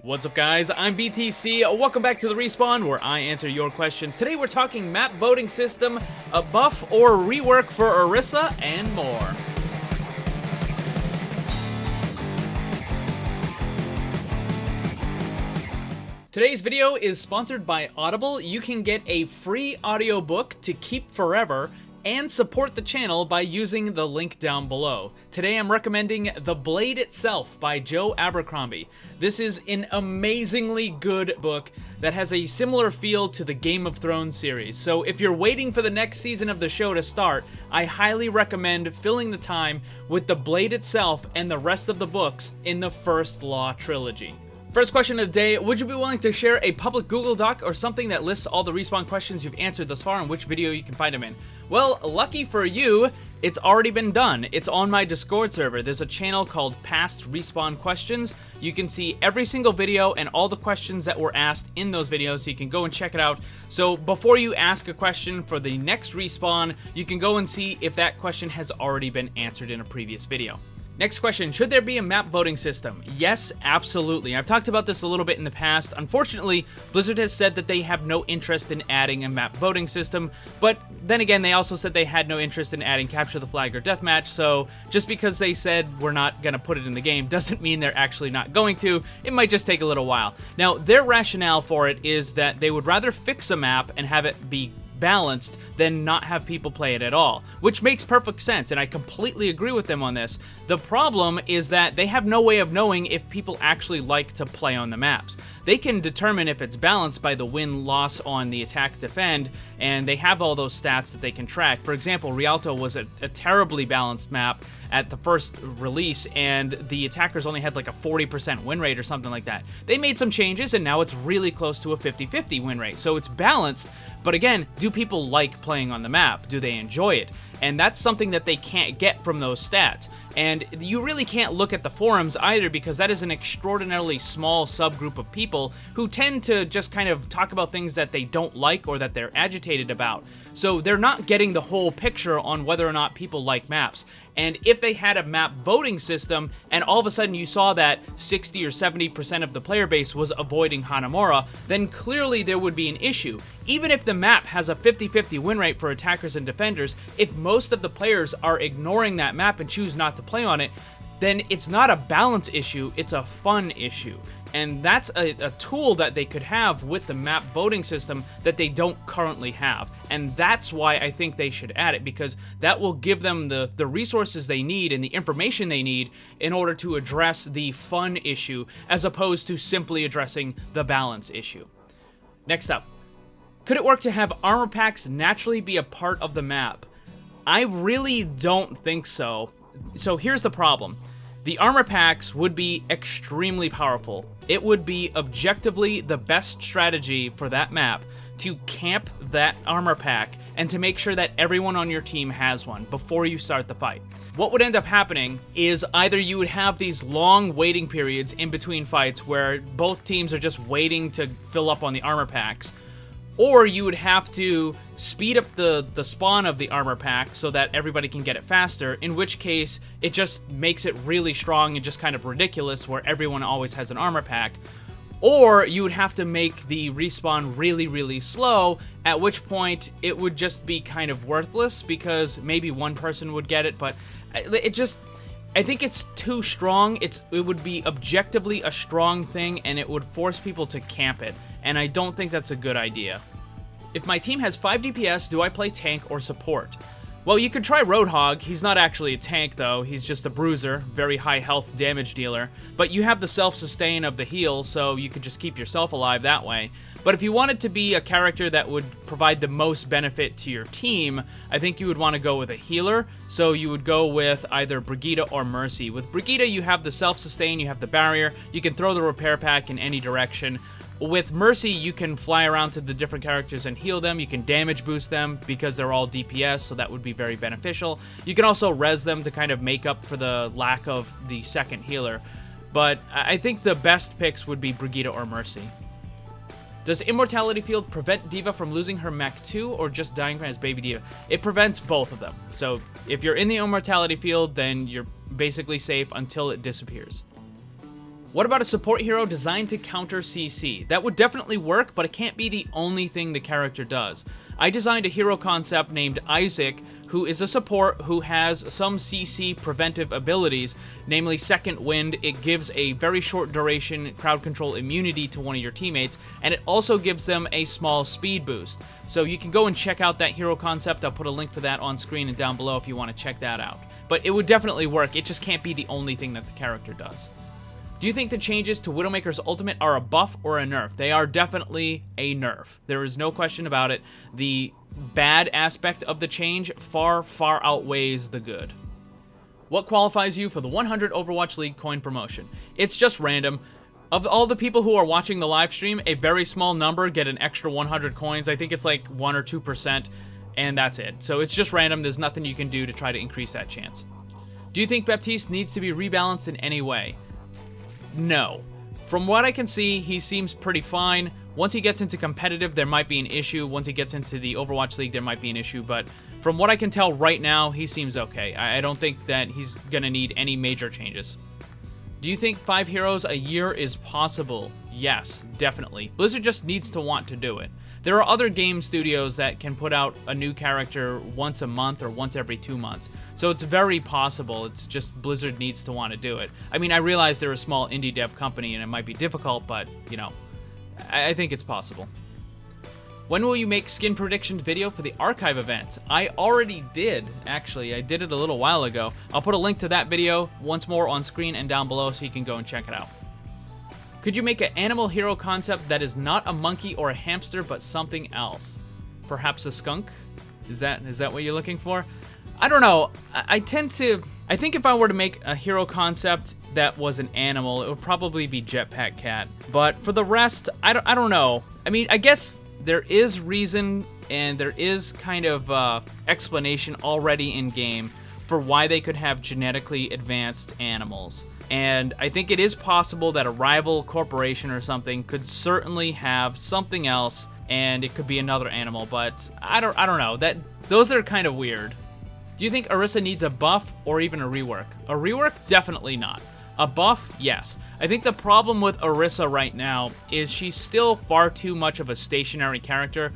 What's up, guys? I'm BTC. Welcome back to the Respawn, where I answer your questions. Today we're talking map voting system, a buff or rework for Erisa, and more. Today's video is sponsored by Audible. You can get a free audiobook to keep forever and support the channel by using the link down below. Today I'm recommending The Blade Itself by Joe Abercrombie. This is an amazingly good book that has a similar feel to the Game of Thrones series. So if you're waiting for the next season of the show to start, I highly recommend filling the time with The Blade Itself and the rest of the books in the First Law trilogy. First question of the day, would you be willing to share a public Google Doc or something that lists all the Respawn questions you've answered thus far and which video you can find them in? Well, lucky for you, it's already been done. It's on my Discord server. There's a channel called Past Respawn Questions. You can see every single video and all the questions that were asked in those videos, so you can go and check it out. So before you ask a question for the next Respawn, you can go and see if that question has already been answered in a previous video. Next question, should there be a map voting system? Yes, absolutely. I've talked about this a little bit in the past. Unfortunately, Blizzard has said that they have no interest in adding a map voting system, but then again, they also said they had no interest in adding capture the flag or deathmatch, so just because they said we're not going to put it in the game doesn't mean they're actually not going to. It might just take a little while. Now, their rationale for it is that they would rather fix a map and have it be balanced than not have people play it at all, which makes perfect sense, and I completely agree with them on this. The problem is that they have no way of knowing if people actually like to play on the maps. They can determine if it's balanced by the win-loss on the attack-defend, and they have all those stats that they can track. For example, Rialto was a terribly balanced map at the first release, and the attackers only had like a 40% win rate or something like that. They made some changes, and now it's really close to a 50-50 win rate, so it's balanced. But again, do people like playing on the map? Do they enjoy it? And that's something that they can't get from those stats. And you really can't look at the forums either, because that is an extraordinarily small subgroup of people who tend to just kind of talk about things that they don't like or that they're agitated about. So they're not getting the whole picture on whether or not people like maps. And if they had a map voting system and all of a sudden you saw that 60 or 70% of the player base was avoiding Hanamura, then clearly there would be an issue. Even if the map has a 50-50 win rate for attackers and defenders, if most of the players are ignoring that map and choose not to play on it, then it's not a balance issue, it's a fun issue. And that's a tool that they could have with the map voting system that they don't currently have. And that's why I think they should add it, because that will give them the resources they need and the information they need in order to address the fun issue, as opposed to simply addressing the balance issue. Next up, could it work to have armor packs naturally be a part of the map? I really don't think so. So here's the problem. The armor packs would be extremely powerful. It would be objectively the best strategy for that map to camp that armor pack and to make sure that everyone on your team has one before you start the fight. What would end up happening is either you would have these long waiting periods in between fights where both teams are just waiting to fill up on the armor packs, or you would have to speed up the spawn of the armor pack so that everybody can get it faster, in which case it just makes it really strong and just kind of ridiculous where everyone always has an armor pack. Or you would have to make the respawn really, really slow, at which point it would just be kind of worthless because maybe one person would get it, but I think it's too strong. It would be objectively a strong thing, and it would force people to camp it, and I don't think that's a good idea. If my team has 5 DPS, do I play tank or support? Well, you could try Roadhog. He's not actually a tank, though. He's just a bruiser, very high health damage dealer. But you have the self-sustain of the heal, so you could just keep yourself alive that way. But if you wanted to be a character that would provide the most benefit to your team, I think you would want to go with a healer. So you would go with either Brigitte or Mercy. With Brigitte, you have the self-sustain, you have the barrier, you can throw the repair pack in any direction. With Mercy, you can fly around to the different characters and heal them. You can damage boost them because they're all DPS, so that would be very beneficial. You can also res them to kind of make up for the lack of the second healer. But I think the best picks would be Brigitte or Mercy. Does Immortality Field prevent Diva from losing her mech too, or just dying as Baby Diva? It prevents both of them. So if you're in the Immortality Field, then you're basically safe until it disappears. What about a support hero designed to counter CC? That would definitely work, but it can't be the only thing the character does. I designed a hero concept named Isaac, who is a support who has some CC preventive abilities, namely Second Wind. It gives a very short duration crowd control immunity to one of your teammates, and it also gives them a small speed boost. So you can go and check out that hero concept. I'll put a link for that on screen and down below if you want to check that out. But it would definitely work. It just can't be the only thing that the character does. Do you think the changes to Widowmaker's ultimate are a buff or a nerf? They are definitely a nerf. There is no question about it. The bad aspect of the change far, far outweighs the good. What qualifies you for the 100 Overwatch League coin promotion? It's just random. Of all the people who are watching the live stream, a very small number get an extra 100 coins. I think it's like 1 or 2%, and that's it. So it's just random. There's nothing you can do to try to increase that chance. Do you think Baptise needs to be rebalanced in any way? No. From what I can see, he seems pretty fine. Once he gets into competitive, there might be an issue. Once he gets into the Overwatch League, there might be an issue. But from what I can tell right now, he seems okay. I don't think that he's going to need any major changes. Do you think 5 heroes a year is possible? Yes, definitely. Blizzard just needs to want to do it. There are other game studios that can put out a new character once a month or once every 2 months. So it's very possible. It's just Blizzard needs to want to do it. I mean, I realize they're a small indie dev company and it might be difficult, but, you know, I think it's possible. When will you make skin predictions video for the archive event? I already did, actually. I did it a little while ago. I'll put a link to that video once more on screen and down below so you can go and check it out. Could you make an animal hero concept that is not a monkey or a hamster, but something else? Perhaps a skunk? Is that what you're looking for? I don't know. I think if I were to make a hero concept that was an animal, it would probably be Jetpack Cat. But for the rest, I don't know. I mean, I guess there is reason and there is kind of explanation already in game for why they could have genetically advanced animals. And I think it is possible that a rival corporation or something could certainly have something else, and it could be another animal, but I don't know. Those are kind of weird. Do you think Erisa needs a buff or even a rework? A rework? Definitely not. A buff? Yes. I think the problem with Erisa right now is she's still far too much of a stationary character.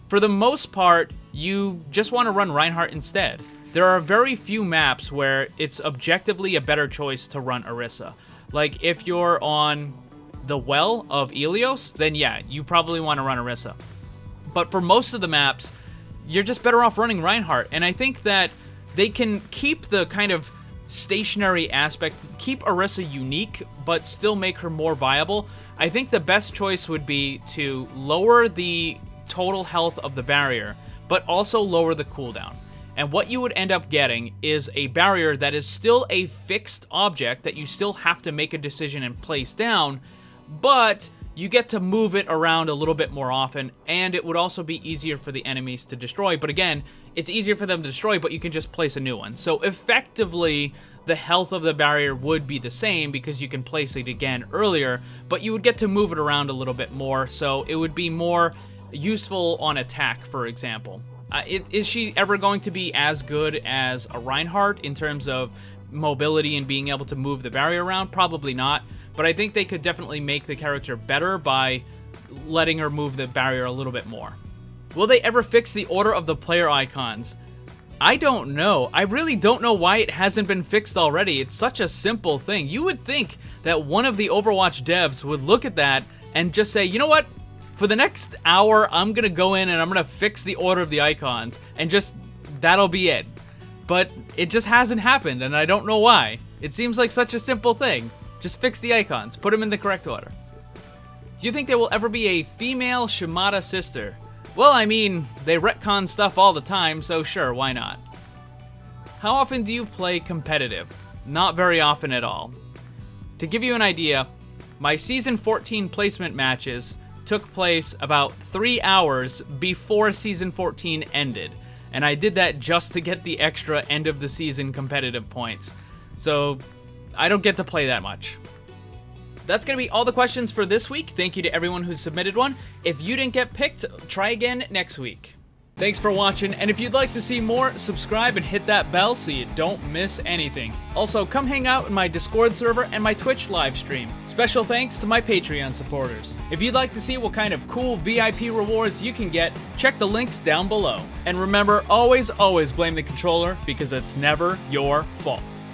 For the most part, you just want to run Reinhardt instead. There are very few maps where it's objectively a better choice to run Erisa. Like, if you're on the Well of Ilios, then yeah, you probably want to run Erisa. But for most of the maps, you're just better off running Reinhardt. And I think that they can keep the kind of stationary aspect, keep Erisa unique, but still make her more viable. I think the best choice would be to lower the total health of the barrier, but also lower the cooldown. And what you would end up getting is a barrier that is still a fixed object that you still have to make a decision and place down, but you get to move it around a little bit more often, and it would also be easier for the enemies to destroy. But again, it's easier for them to destroy, but you can just place a new one. So effectively, the health of the barrier would be the same because you can place it again earlier, but you would get to move it around a little bit more, so it would be more useful on attack, for example. Is she ever going to be as good as a Reinhardt in terms of mobility and being able to move the barrier around? Probably not, but I think they could definitely make the character better by letting her move the barrier a little bit more. Will they ever fix the order of the player icons? I don't know. I really don't know why it hasn't been fixed already. It's such a simple thing. You would think that one of the Overwatch devs would look at that and just say, you know what? For the next hour, I'm going to go in and I'm going to fix the order of the icons, and just, that'll be it. But it just hasn't happened, and I don't know why. It seems like such a simple thing. Just fix the icons. Put them in the correct order. Do you think there will ever be a female Shimada sister? Well, I mean, they retcon stuff all the time, so sure, why not? How often do you play competitive? Not very often at all. To give you an idea, my Season 14 placement matches took place about 3 hours before Season 14 ended, and I did that just to get the extra end of the season competitive points. So I don't get to play that much. That's going to be all the questions for this week. Thank you to everyone who submitted one. If you didn't get picked, try again next week. Thanks for watching, and if you'd like to see more, subscribe and hit that bell so you don't miss anything. Also, come hang out in my Discord server and my Twitch live stream. Special thanks to my Patreon supporters. If you'd like to see what kind of cool VIP rewards you can get, check the links down below. And remember, always blame the controller, because it's never your fault.